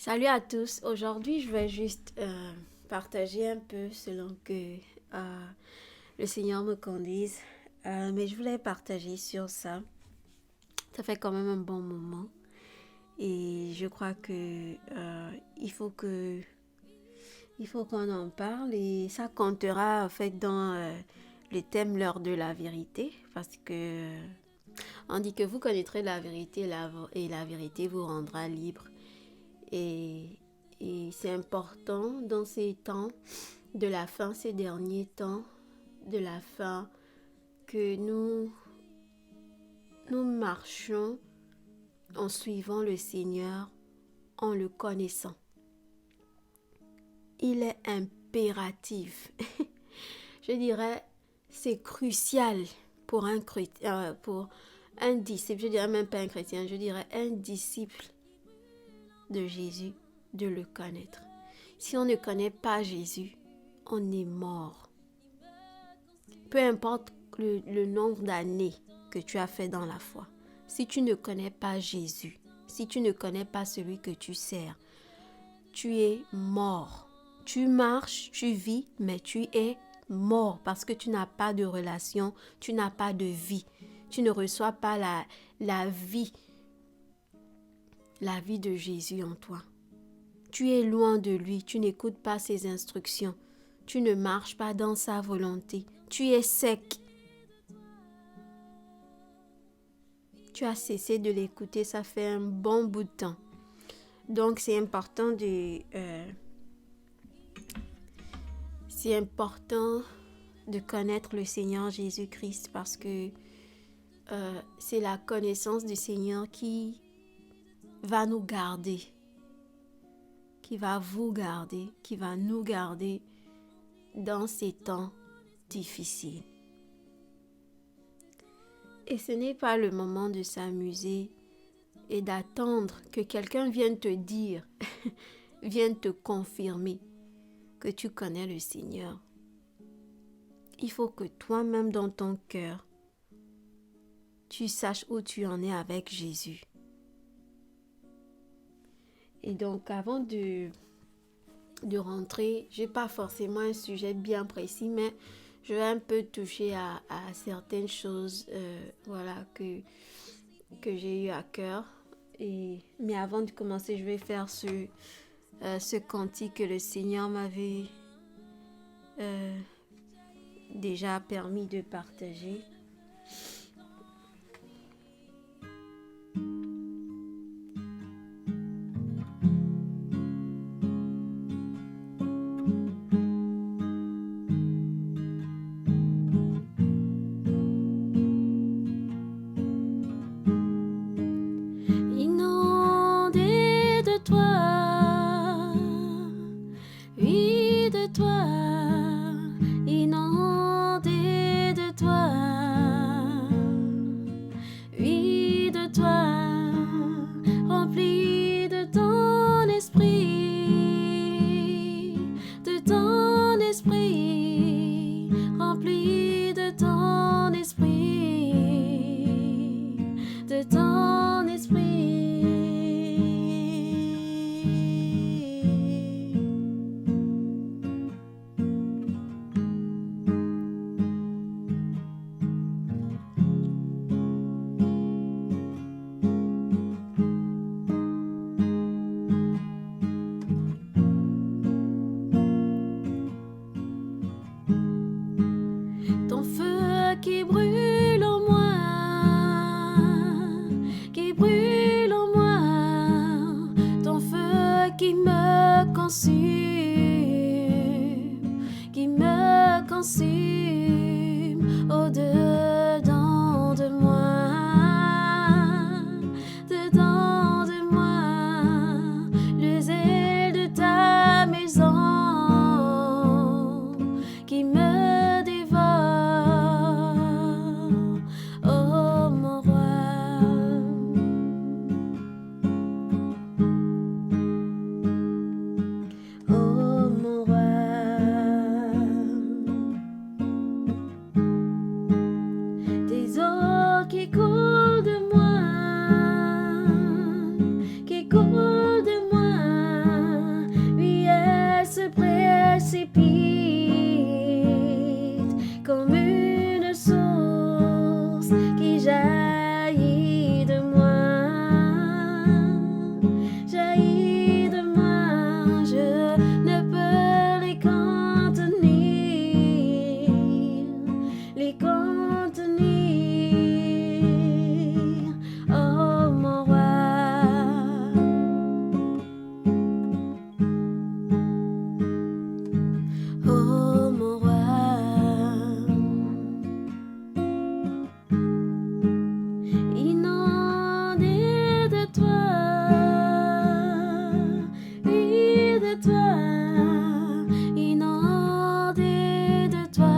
Salut à tous. Aujourd'hui, je vais juste partager un peu selon que le Seigneur me conduise. Mais je voulais partager sur ça. Ça fait quand même un bon moment. Et je crois que il faut qu'on en parle. Et ça comptera en fait dans le thème l'heure de la vérité. Parce que on dit que vous connaîtrez la vérité et la vérité vous rendra libre. Et, et c'est important dans ces temps de la fin, ces derniers temps de la fin, que nous marchions en suivant le Seigneur, en le connaissant. Il est impératif, je dirais, c'est crucial pour pour un disciple, je dirais même pas un chrétien, je dirais un disciple de Jésus, de le connaître. Si on ne connaît pas Jésus, on est mort. Peu importe le nombre d'années que tu as fait dans la foi. Si tu ne connais pas Jésus, si tu ne connais pas celui que tu sers, tu es mort. Tu marches, tu vis, mais tu es mort parce que tu n'as pas de relation, tu n'as pas de vie. Tu ne reçois pas la vie de Jésus en toi. Tu es loin de lui, tu n'écoutes pas ses instructions, tu ne marches pas dans sa volonté, tu es sec. Tu as cessé de l'écouter, ça fait un bon bout de temps. Donc c'est important de connaître le Seigneur Jésus-Christ parce que c'est la connaissance du Seigneur qui va nous garder, qui va vous garder, qui va nous garder dans ces temps difficiles. Et ce n'est pas le moment de s'amuser et d'attendre que quelqu'un vienne te dire, vienne te confirmer que tu connais le Seigneur. Il faut que toi-même dans ton cœur, tu saches où tu en es avec Jésus. Et donc avant de rentrer, je n'ai pas forcément un sujet bien précis, mais je vais un peu toucher à certaines choses que j'ai eu à cœur. Mais avant de commencer, je vais faire ce cantique que le Seigneur m'avait déjà permis de partager. Inondé de toi, oui de toi, inondé de toi, oui de toi, rempli de ton esprit, rempli de ton esprit, de ton esprit. Ton feu qui brûle en moi, ton feu qui me consume au-dedans de moi, le zèle de ta maison qui me dévore, oh mon roi, oh mon roi. toi, inondé de toi,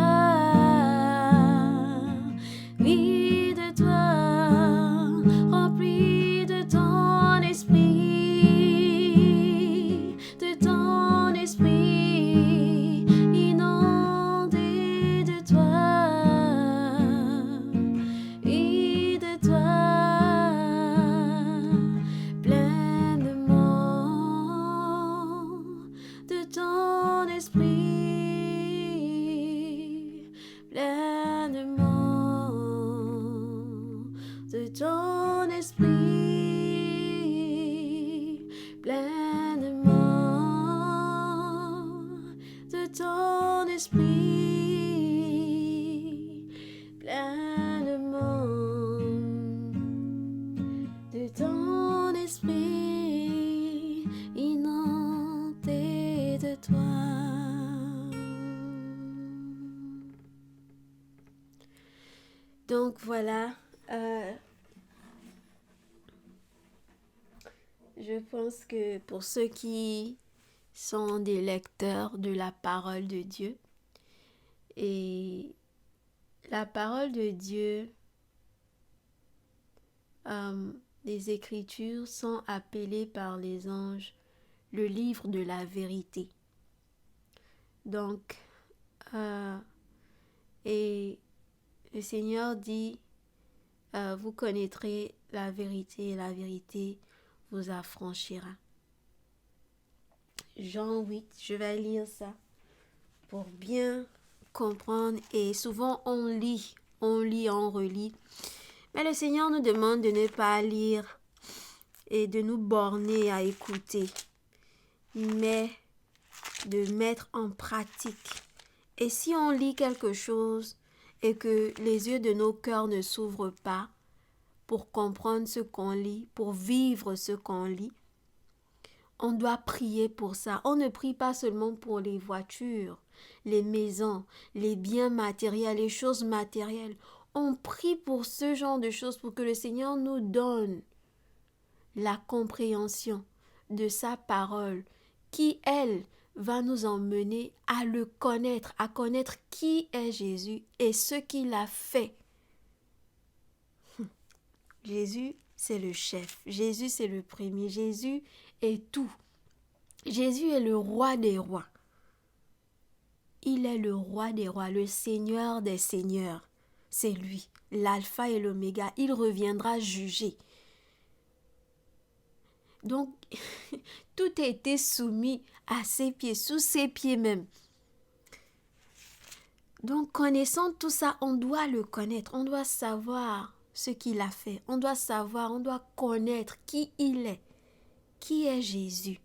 oui de toi, rempli de ton esprit, inondé de toi, et de toi, pleinement de ton esprit, pleinement de ton esprit, pleinement de ton esprit, pleinement de ton esprit, inondé de toi. Donc voilà, je pense que pour ceux qui sont des lecteurs de la parole de Dieu, et la parole de Dieu, les Écritures sont appelées par les anges le livre de la vérité. Donc, et le Seigneur dit, vous connaîtrez la vérité et la vérité vous affranchira. Jean 8, je vais lire ça pour bien comprendre. Et souvent on lit, on relit. Mais le Seigneur nous demande de ne pas lire et de nous borner à écouter, mais de mettre en pratique. Et si on lit quelque chose et que les yeux de nos cœurs ne s'ouvrent pas pour comprendre ce qu'on lit, pour vivre ce qu'on lit, on doit prier pour ça. On ne prie pas seulement pour les voitures, les maisons, les biens matériels, les choses matérielles. On prie pour ce genre de choses, pour que le Seigneur nous donne la compréhension de sa parole, qui, elle, va nous emmener à le connaître, à connaître qui est Jésus et ce qu'il a fait. Jésus, c'est le chef. Jésus, c'est le premier. Jésus est tout. Jésus est le roi des rois. Il est le roi des rois, le Seigneur des seigneurs. C'est lui, l'alpha et l'oméga. Il reviendra juger. Donc, tout a été soumis à ses pieds, sous ses pieds même. Donc, connaissant tout ça, on doit le connaître. On doit savoir ce qu'il a fait. On doit savoir, on doit connaître qui il est. Qui est Jésus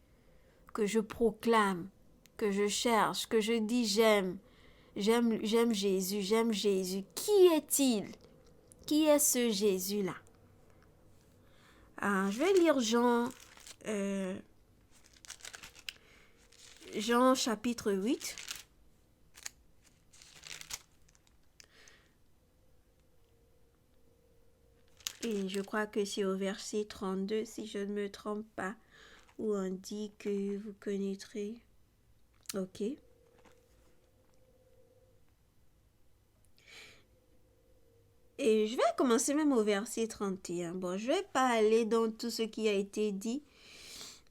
que je proclame, que je cherche, que je dis j'aime. J'aime Jésus, j'aime Jésus. Qui est-il? Qui est ce Jésus-là? Je vais lire Jean chapitre 8. Et je crois que c'est au verset 32, si je ne me trompe pas, où on dit que vous connaîtrez. Ok. Et je vais commencer même au verset 31. Bon, je ne vais pas aller dans tout ce qui a été dit,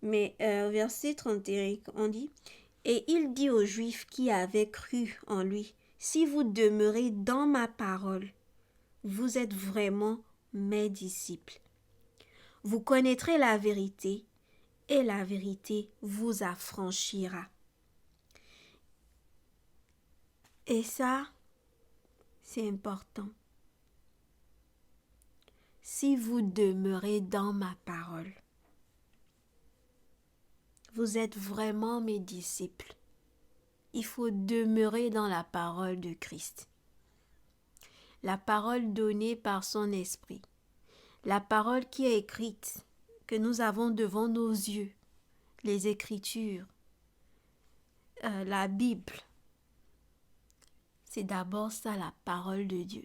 mais au verset 31, on dit « Et il dit aux Juifs qui avaient cru en lui, « Si vous demeurez dans ma parole, vous êtes vraiment mes disciples. Vous connaîtrez la vérité, et la vérité vous affranchira. » Et ça, c'est important. Si vous demeurez dans ma parole, vous êtes vraiment mes disciples. Il faut demeurer dans la parole de Christ. La parole donnée par son esprit. La parole qui est écrite, que nous avons devant nos yeux. Les Écritures. La Bible. C'est d'abord ça, la parole de Dieu.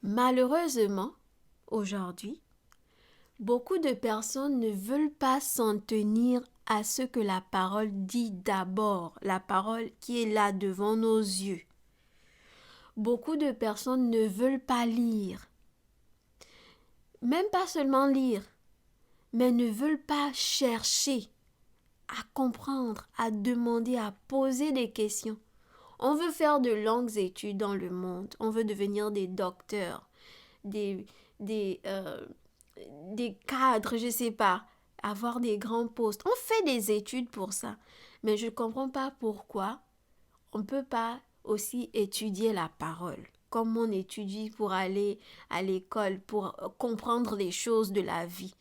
Malheureusement, aujourd'hui, beaucoup de personnes ne veulent pas s'en tenir à ce que la parole dit d'abord, la parole qui est là devant nos yeux. Beaucoup de personnes ne veulent pas lire, même pas seulement lire, mais ne veulent pas chercher à comprendre, à demander, à poser des questions. On veut faire de longues études dans le monde, on veut devenir des docteurs, des, des, euh, des cadres, je sais pas, avoir des grands postes. On fait des études pour ça, mais je ne comprends pas pourquoi on ne peut pas aussi étudier la parole, comme on étudie pour aller à l'école, pour comprendre les choses de la vie.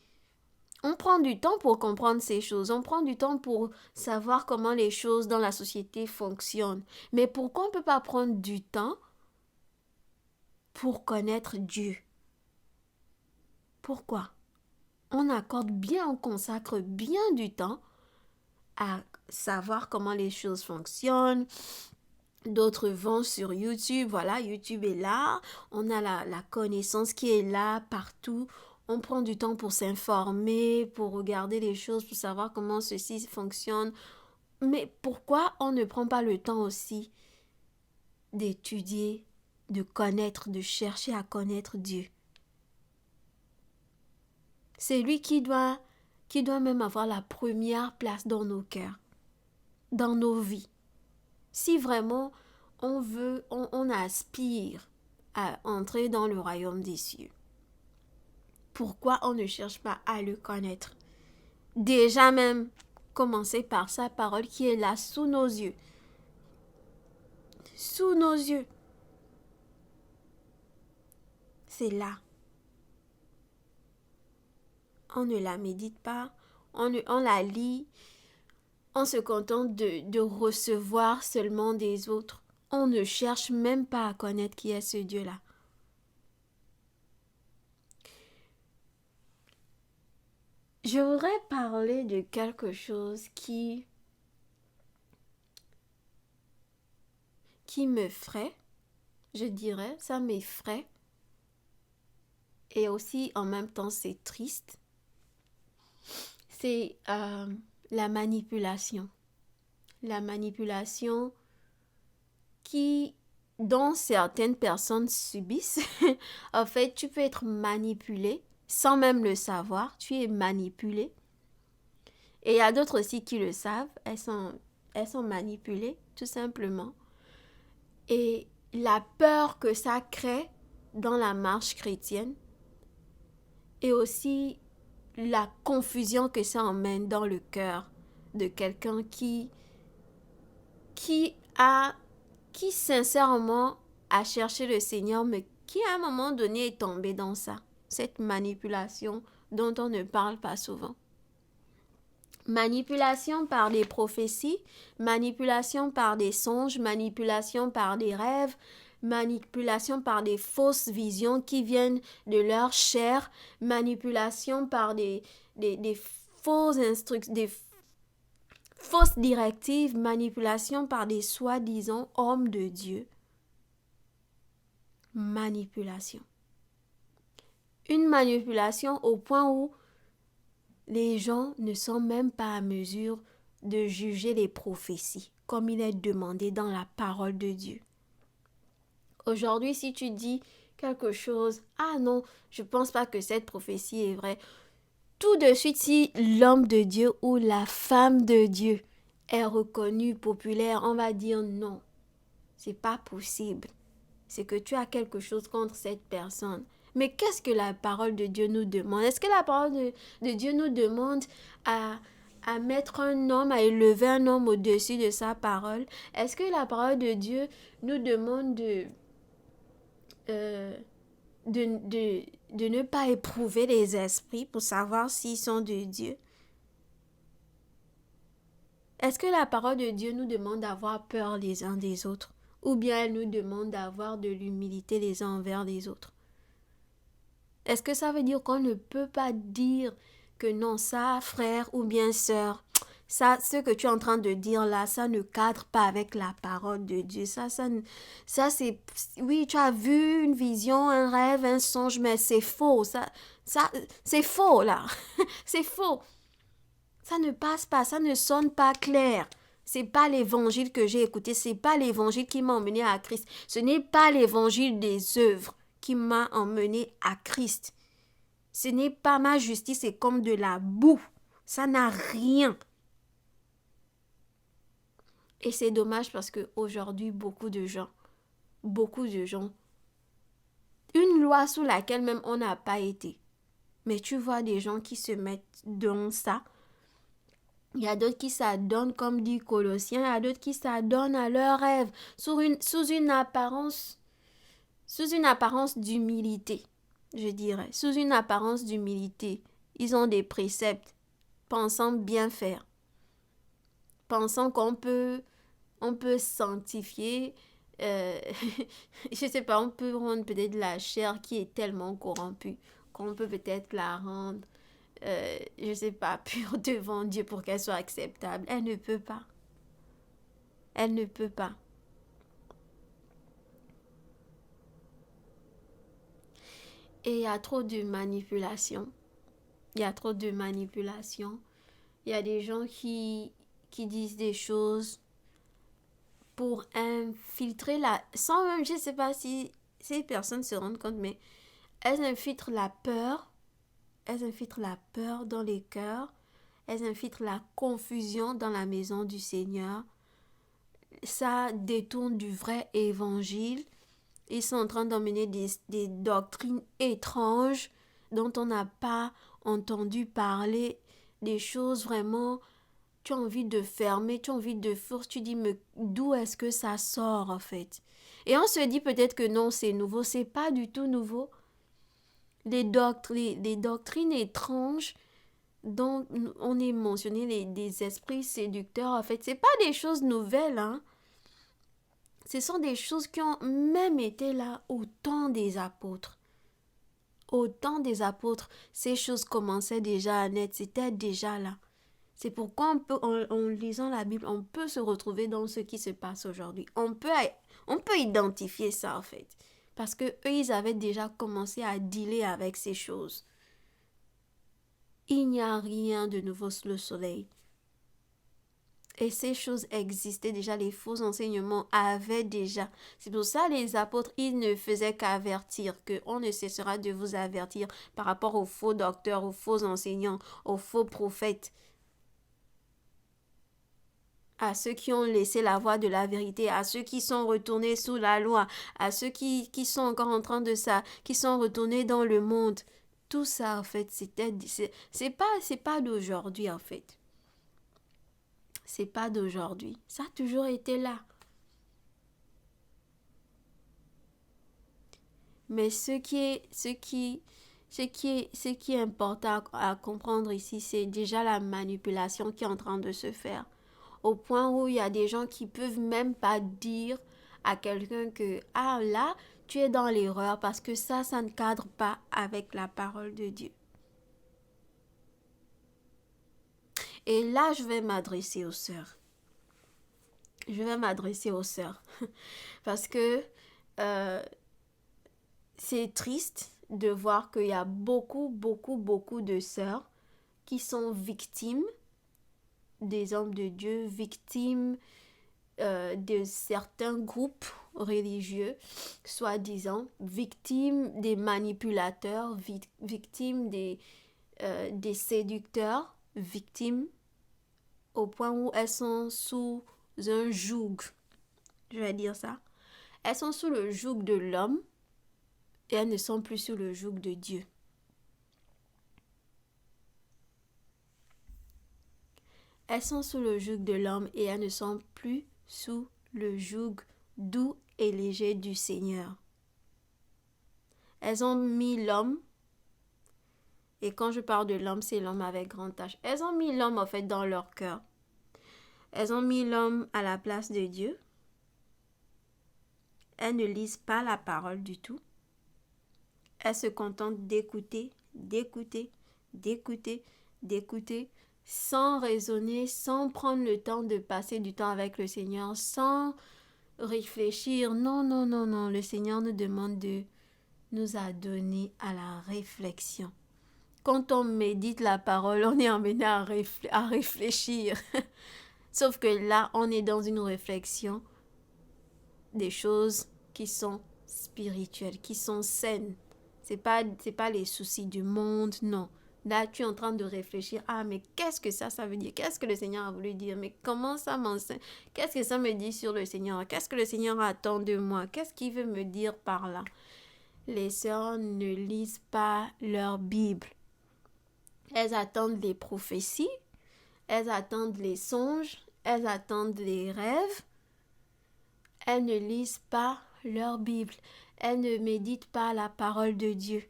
On prend du temps pour comprendre ces choses, on prend du temps pour savoir comment les choses dans la société fonctionnent. Mais pourquoi on ne peut pas prendre du temps pour connaître Dieu? Pourquoi? On accorde bien, on consacre bien du temps à savoir comment les choses fonctionnent. D'autres vont sur YouTube, voilà, YouTube est là, on a la connaissance qui est là partout. On prend du temps pour s'informer, pour regarder les choses, pour savoir comment ceci fonctionne. Mais pourquoi on ne prend pas le temps aussi d'étudier, de connaître, de chercher à connaître Dieu? C'est lui qui doit même avoir la première place dans nos cœurs, dans nos vies. Si vraiment on aspire à entrer dans le royaume des cieux, pourquoi on ne cherche pas à le connaître? Déjà même, commencer par sa parole qui est là sous nos yeux. Sous nos yeux. C'est là. On ne la médite pas, on la lit, on se contente de recevoir seulement des autres. On ne cherche même pas à connaître qui est ce Dieu-là. Je voudrais parler de quelque chose qui m'effraie, je dirais, ça m'effraie. Et aussi, en même temps, c'est triste. C'est la manipulation. La manipulation dont certaines personnes subissent. En fait, tu peux être manipulé sans même le savoir. Tu es manipulé. Et il y a d'autres aussi qui le savent. Elles sont manipulées, tout simplement. Et la peur que ça crée dans la marche chrétienne et aussi la confusion que ça emmène dans le cœur de quelqu'un qui sincèrement a cherché le Seigneur, mais qui à un moment donné est tombé dans ça, cette manipulation dont on ne parle pas souvent. Manipulation par des prophéties, manipulation par des songes, manipulation par des rêves, manipulation par des fausses visions qui viennent de leur chair, manipulation par des fausses instructions, des fausses directives, manipulation par des soi-disant hommes de Dieu. Manipulation. Une manipulation au point où les gens ne sont même pas à mesure de juger les prophéties, comme il est demandé dans la parole de Dieu. Aujourd'hui, si tu dis quelque chose, ah non, je ne pense pas que cette prophétie est vraie, tout de suite, si l'homme de Dieu ou la femme de Dieu est reconnu, populaire, on va dire non, c'est pas possible. C'est que tu as quelque chose contre cette personne. Mais qu'est-ce que la parole de Dieu nous demande? Est-ce que la parole de Dieu nous demande à mettre un homme, à élever un homme au-dessus de sa parole? Est-ce que la parole de Dieu nous demande de ne pas éprouver les esprits pour savoir s'ils sont de Dieu? Est-ce que la parole de Dieu nous demande d'avoir peur les uns des autres? Ou bien elle nous demande d'avoir de l'humilité les uns envers les autres? Est-ce que ça veut dire qu'on ne peut pas dire que non, ça, frère ou bien sœur, ça, ce que tu es en train de dire là, ça ne cadre pas avec la parole de Dieu. Ça c'est, oui, tu as vu une vision, un rêve, un songe, mais c'est faux. Ça c'est faux là. C'est faux. Ça ne passe pas, ça ne sonne pas clair. C'est pas l'évangile que j'ai écouté, c'est pas l'évangile qui m'a emmené à Christ. Ce n'est pas l'évangile des œuvres qui m'a emmené à Christ. Ce n'est pas ma justice, c'est comme de la boue. Ça n'a rien. Et c'est dommage parce qu'aujourd'hui, beaucoup de gens, une loi sous laquelle même on n'a pas été. Mais tu vois des gens qui se mettent dans ça. Il y a d'autres qui s'adonnent, comme dit Colossiens, il y a d'autres qui s'adonnent à leurs rêves sous une apparence d'humilité, je dirais. Sous une apparence d'humilité. Ils ont des préceptes, pensant bien faire, pensant qu'on peut sanctifier, je sais pas, on peut rendre peut-être la chair qui est tellement corrompue, qu'on peut peut-être la rendre, je sais pas, pure devant Dieu pour qu'elle soit acceptable. Elle ne peut pas. Elle ne peut pas. Et il y a trop de manipulation. Il y a trop de manipulation. Il y a des gens qui disent des choses pour infiltrer sans même, je ne sais pas si ces personnes se rendent compte, mais elles infiltrent la peur. Elles infiltrent la peur dans les cœurs. Elles infiltrent la confusion dans la maison du Seigneur. Ça détourne du vrai évangile. Ils sont en train d'emmener des doctrines étranges dont on n'a pas entendu parler, des choses vraiment, tu as envie de fermer, tu as envie de force, tu dis mais d'où est-ce que ça sort en fait? Et on se dit peut-être que non, c'est nouveau, c'est pas du tout nouveau. Les doctrines étranges dont on est mentionné, des esprits séducteurs, en fait, c'est pas des choses nouvelles, hein. Ce sont des choses qui ont même été là au temps des apôtres. Au temps des apôtres, ces choses commençaient déjà à naître, c'était déjà là. C'est pourquoi en lisant la Bible, on peut se retrouver dans ce qui se passe aujourd'hui. On peut identifier ça en fait. Parce que eux, ils avaient déjà commencé à dealer avec ces choses. Il n'y a rien de nouveau sous le soleil. Et ces choses existaient déjà, les faux enseignements avaient déjà. C'est pour ça les apôtres, ils ne faisaient qu'avertir, qu'on ne cessera de vous avertir par rapport aux faux docteurs, aux faux enseignants, aux faux prophètes, à ceux qui ont laissé la voie de la vérité, à ceux qui sont retournés sous la loi, à ceux qui sont encore en train de ça, qui sont retournés dans le monde. Tout ça, en fait, c'est pas d'aujourd'hui, en fait. C'est pas d'aujourd'hui. Ça a toujours été là. Mais ce qui est important à comprendre ici, c'est déjà la manipulation qui est en train de se faire. Au point où il y a des gens qui peuvent même pas dire à quelqu'un que, ah là, tu es dans l'erreur parce que ça ne cadre pas avec la parole de Dieu. Et là, je vais m'adresser aux sœurs. Parce que c'est triste de voir qu'il y a beaucoup de sœurs qui sont victimes des hommes de Dieu, victimes de certains groupes religieux, soi-disant, victimes des manipulateurs, victimes des séducteurs, victimes au point où elles sont sous un joug, je vais dire ça. Elles sont sous le joug de l'homme et elles ne sont plus sous le joug de Dieu. Elles sont sous le joug de l'homme et elles ne sont plus sous le joug doux et léger du Seigneur. Elles ont mis l'homme, et quand je parle de l'homme, c'est l'homme avec grand H. Elles ont mis l'homme en fait dans leur cœur. Elles ont mis l'homme à la place de Dieu. Elles ne lisent pas la parole du tout. Elles se contentent d'écouter, sans raisonner, sans prendre le temps de passer du temps avec le Seigneur, sans réfléchir. Non, le Seigneur nous demande de nous adonner à la réflexion. quand on médite la parole, on est emmené à réfléchir. Sauf que là, on est dans une réflexion des choses qui sont spirituelles, qui sont saines. C'est pas les soucis du monde, non. Là, tu es en train de réfléchir. Ah, mais qu'est-ce que ça veut dire? Qu'est-ce que le Seigneur a voulu dire? Mais comment ça m'enseigne? Qu'est-ce que ça me dit sur le Seigneur? Qu'est-ce que le Seigneur attend de moi? Qu'est-ce qu'il veut me dire par là? Les sœurs ne lisent pas leur Bible. Elles attendent les prophéties, elles attendent les songes, elles attendent les rêves. Elles ne lisent pas leur Bible. Elles ne méditent pas la parole de Dieu.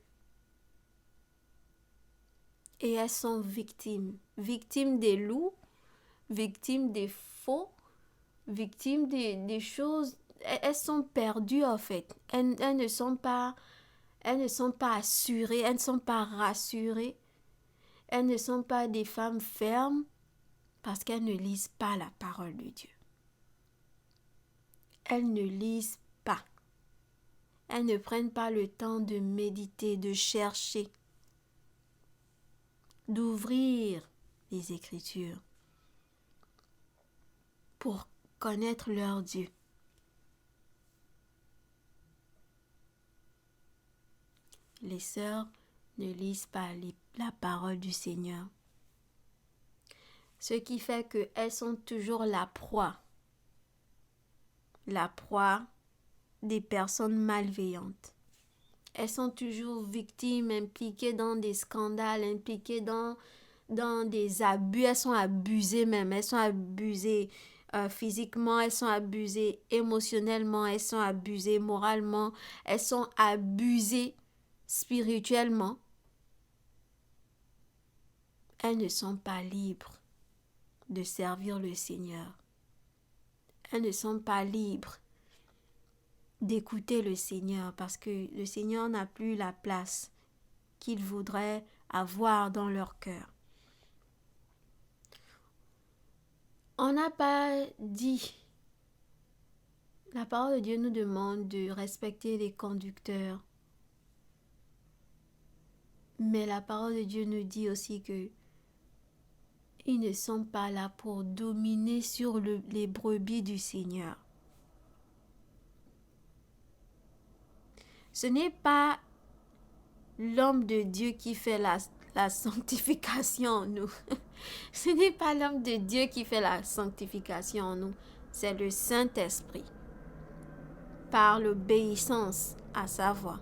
Et elles sont victimes. Victimes des loups, victimes des faux, victimes des choses. Elles sont perdues en fait. Elles ne sont pas assurées, elles ne sont pas rassurées. Elles ne sont pas des femmes fermes parce qu'elles ne lisent pas la parole de Dieu. Elles ne lisent pas. Elles ne prennent pas le temps de méditer, de chercher, d'ouvrir les Écritures pour connaître leur Dieu. Les sœurs ne lisent pas la parole du Seigneur. Ce qui fait qu'elles sont toujours la proie des personnes malveillantes. Elles sont toujours victimes, impliquées dans des scandales, impliquées dans des abus. Elles sont abusées même. Elles sont abusées physiquement, elles sont abusées émotionnellement, elles sont abusées moralement, elles sont abusées spirituellement. Elles ne sont pas libres de servir le Seigneur. Elles ne sont pas libres d'écouter le Seigneur parce que le Seigneur n'a plus la place qu'il voudrait avoir dans leur cœur. On n'a pas dit, la parole de Dieu nous demande de respecter les conducteurs, mais la parole de Dieu nous dit aussi que ils ne sont pas là pour dominer sur les brebis du Seigneur. Ce n'est pas l'homme de Dieu qui fait la sanctification en nous. Ce n'est pas l'homme de Dieu qui fait la sanctification en nous. C'est le Saint-Esprit. Par l'obéissance à sa voix,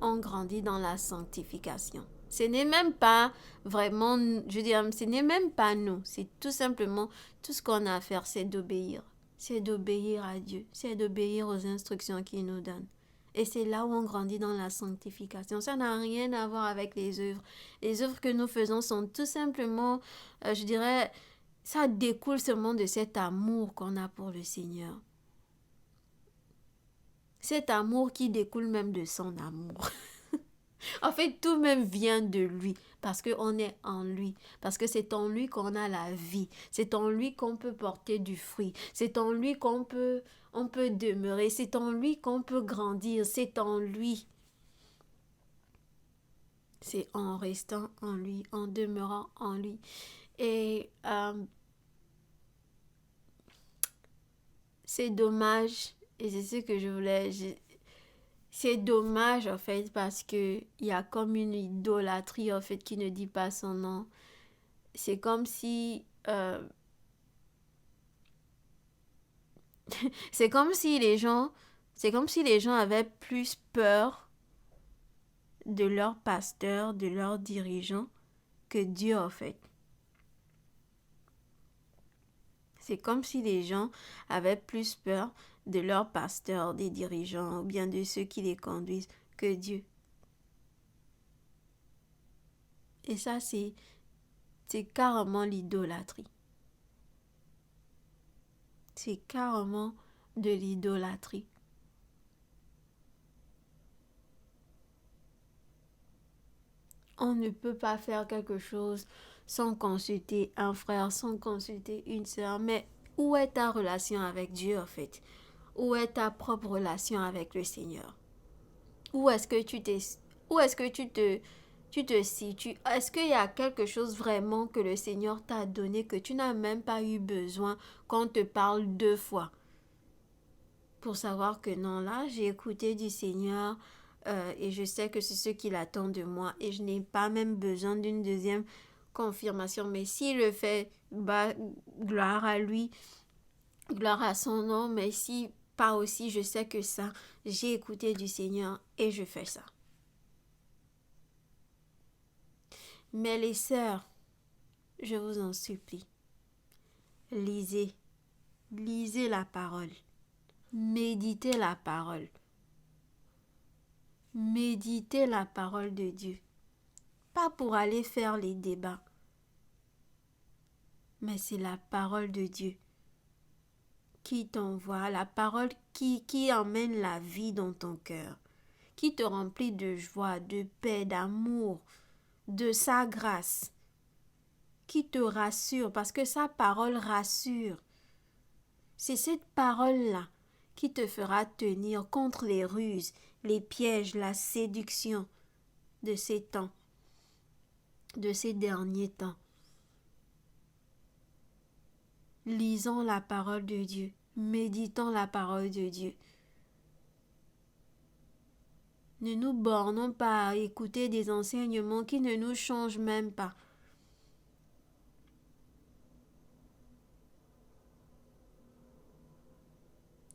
on grandit dans la sanctification. Ce n'est même pas vraiment, ce n'est même pas nous. C'est tout simplement, tout ce qu'on a à faire, c'est d'obéir. C'est d'obéir à Dieu. C'est d'obéir aux instructions qu'il nous donne. Et c'est là où on grandit dans la sanctification. Ça n'a rien à voir avec les œuvres. Les œuvres que nous faisons sont tout simplement, ça découle seulement de cet amour qu'on a pour le Seigneur. Cet amour qui découle même de son amour. En fait, tout même vient de lui, parce qu'on est en lui, parce que c'est en lui qu'on a la vie, c'est en lui qu'on peut porter du fruit, c'est en lui on peut demeurer, c'est en lui qu'on peut grandir, c'est en lui. C'est en restant en lui, en demeurant en lui. Et c'est dommage, et c'est ce que je voulais... C'est dommage en fait parce que il y a comme une idolâtrie en fait qui ne dit pas son nom. C'est comme si c'est comme si les gens avaient plus peur de leur pasteur, de leurs dirigeants que Dieu en fait. C'est comme si les gens avaient plus peur de leurs pasteurs, des dirigeants ou bien de ceux qui les conduisent que Dieu. Et ça, c'est carrément l'idolâtrie. C'est carrément de l'idolâtrie. On ne peut pas faire quelque chose sans consulter un frère, sans consulter une sœur. Mais où est ta relation avec Dieu en fait? Où est ta propre relation avec le Seigneur? Où est-ce que tu Tu te situes. Est-ce qu'il y a quelque chose vraiment que le Seigneur t'a donné que tu n'as même pas eu besoin qu'on te parle 2 fois pour savoir que non, là, j'ai écouté du Seigneur et je sais que c'est ce qu'il attend de moi et je n'ai pas même besoin d'une deuxième confirmation. Mais s'il le fait, bah, gloire à lui, gloire à son nom. Mais si pas aussi, je sais que ça, j'ai écouté du Seigneur et je fais ça. Mais les sœurs, je vous en supplie, lisez la parole, méditez la parole de Dieu. Pas pour aller faire les débats, mais c'est la parole de Dieu qui t'envoie, la parole qui emmène la vie dans ton cœur, qui te remplit de joie, de paix, d'amour, de sa grâce, qui te rassure, parce que sa parole rassure. C'est cette parole-là qui te fera tenir contre les ruses, les pièges, la séduction de ces temps, de ces derniers temps. Lisons la parole de Dieu, méditons la parole de Dieu. Ne nous bornons pas à écouter des enseignements qui ne nous changent même pas.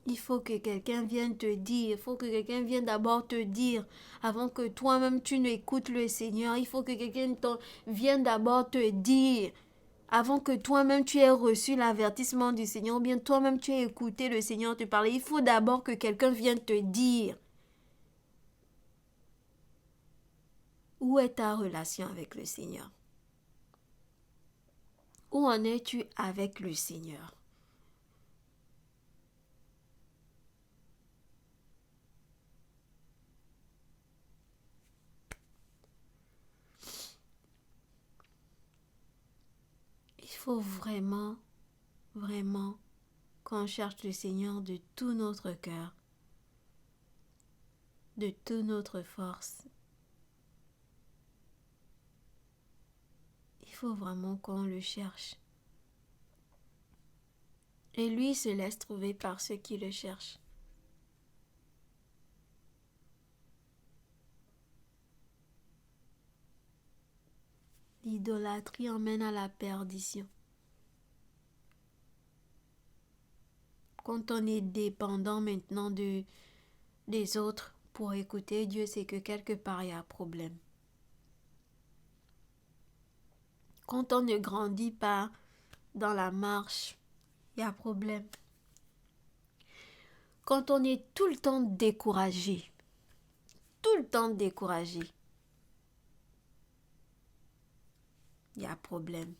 Il faut que quelqu'un vienne te dire, il faut que quelqu'un vienne d'abord te dire, avant que toi-même tu n'écoutes le Seigneur, il faut que quelqu'un vienne d'abord te dire, avant que toi-même tu aies reçu l'avertissement du Seigneur, ou bien toi-même tu aies écouté le Seigneur te parler, il faut d'abord que quelqu'un vienne te dire. Où est ta relation avec le Seigneur? Où en es-tu avec le Seigneur? Il faut vraiment, vraiment qu'on cherche le Seigneur de tout notre cœur, de toute notre force. Il faut vraiment qu'on le cherche. Et lui se laisse trouver par ceux qui le cherchent. L'idolâtrie emmène à la perdition. Quand on est dépendant maintenant des autres pour écouter Dieu, c'est que quelque part il y a un problème. Quand on ne grandit pas dans la marche, il y a un problème. Quand on est tout le temps découragé, il y a un problème.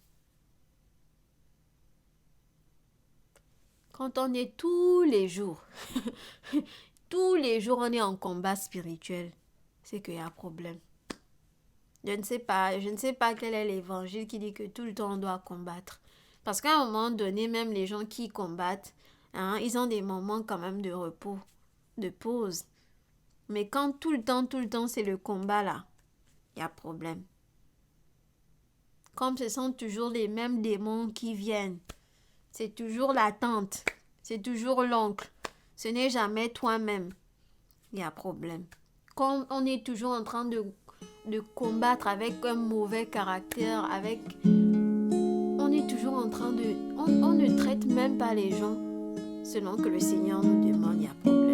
Quand on est tous les jours, on est en combat spirituel, c'est qu'il y a un problème. Je ne sais pas quel est l'évangile qui dit que tout le temps on doit combattre. Parce qu'à un moment donné, même les gens qui combattent, ils ont des moments quand même de repos, de pause. Mais quand tout le temps, c'est le combat là, il y a problème. Comme ce sont toujours les mêmes démons qui viennent, c'est toujours la tante, c'est toujours l'oncle, ce n'est jamais toi-même, il y a problème. Quand on est toujours en train de combattre avec un mauvais caractère, on est toujours en train on ne traite même pas les gens selon que le Seigneur nous demande, il y a problème.